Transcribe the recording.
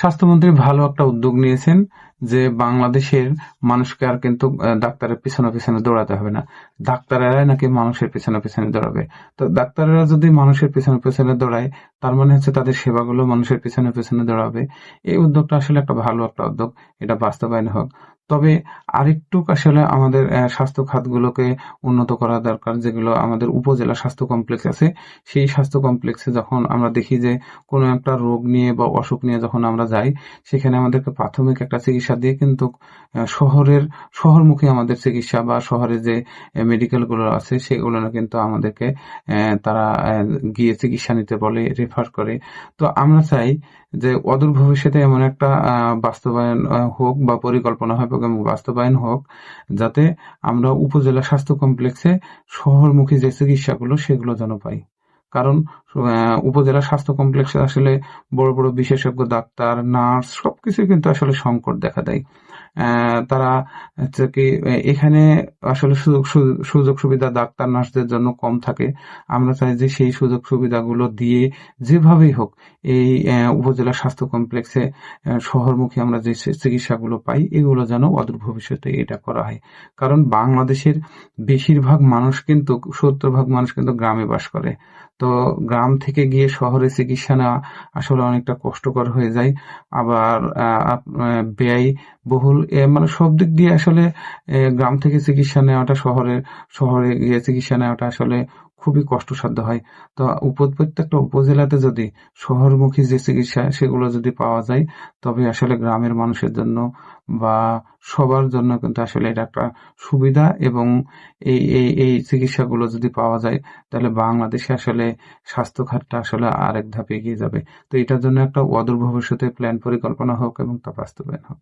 স্বাস্থ্যমন্ত্রী ভালো একটা উদ্যোগ নিয়েছেন যে বাংলাদেশের মানুষকে আর কিন্তু ডাক্তারের পিছনে পিছনে দৌড়াতে হবে না। ডাক্তারেরাই নাকি মানুষের পিছনে পিছনে দৌড়াবে। তো ডাক্তারেরা যদি মানুষের পিছনে পিছনে দৌড়ায়, তার মানে হচ্ছে তাদের সেবাগুলো মানুষের পিছনে পিছনে দৌড়াবে। এই উদ্যোগটা আসলে একটা ভালো একটা উদ্যোগ, এটা বাস্তবায়ন হোক। তবে আরেকটু আসলে আমাদের স্বাস্থ্য খাতগুলোকে উন্নত করা দরকার। যেগুলো আমাদের উপজেলা স্বাস্থ্য কমপ্লেক্স আছে, সেই স্বাস্থ্য কমপ্লেক্সে যখন আমরা দেখি যে কোনো একটা রোগ নিয়ে বা অসুখ নিয়ে যখন আমরা যাই, সেখানে আমাদেরকে প্রাথমিক একটা চিকিৎসা দিয়ে কিন্তু শহরমুখী আমাদের চিকিৎসা বা শহরে যে মেডিকেল গুলো আছে সেগুলো না কিন্তু আমাদেরকে তারা গিয়ে চিকিৎসা নিতে বলে, রেফার করে। তো আমরা চাই যে অদূর ভবিষ্যতে এমন একটা বাস্তবায়ন হোক বা পরিকল্পনা হবে এবং বাস্তবায়ন হোক, যাতে আমরা উপজেলা স্বাস্থ্য কমপ্লেক্সে শহরমুখী যে চিকিৎসাগুলো সেগুলো যেন পাই। কারণ উপজেলা স্বাস্থ্য কমপ্লেক্সে আসলে বড় বড় বিশেষজ্ঞ ডাক্তার, নার্স সবকিছু কিন্তু আসলে সংকট দেখা দেয়। তারা হচ্ছে কি এখানে আসলে সুযোগ সুবিধা ডাক্তার নার্সদের জন্য কম থাকে। আমরা চাই যে সেই সুযোগ সুবিধাগুলো দিয়ে যেভাবেই হোক এই উপজেলা স্বাস্থ্য কমপ্লেক্সে শহরমুখী আমরা যে চিকিৎসাগুলো পাই এগুলো যেন অদূর ভবিষ্যতে এটা করা হয়। কারণ বাংলাদেশের বেশিরভাগ মানুষ কিন্তু 70% মানুষ কিন্তু গ্রামে বাস করে। তো গ্রাম থেকে গিয়ে শহরে চিকিৎসা নেওয়া আসলে অনেকটা কষ্টকর হয়ে যায়। আবার ব্যয়বহুল, মানে সব দিক দিয়ে আসলে গ্রাম থেকে চিকিৎসা নেওয়াটা শহরে গিয়ে চিকিৎসা নেওয়াটা আসলে খুবই কষ্টসাধ্য হয়। তো প্রত্যেকটা উপজেলাতে যদি শহরমুখী যে চিকিৎসা সেগুলো যদি পাওয়া যায়, তবে আসলে গ্রামের মানুষের জন্য বা সবার জন্য কিন্তু আসলে এটা একটা সুবিধা। এবং এই চিকিৎসাগুলো যদি পাওয়া যায়, তাহলে বাংলাদেশে আসলে স্বাস্থ্য খাতটা আসলে আরেক ধাপ এগিয়ে যাবে। তো এটার জন্য একটা অদূর ভবিষ্যতে প্ল্যান পরিকল্পনা হোক এবং তা বাস্তবায়ন হোক।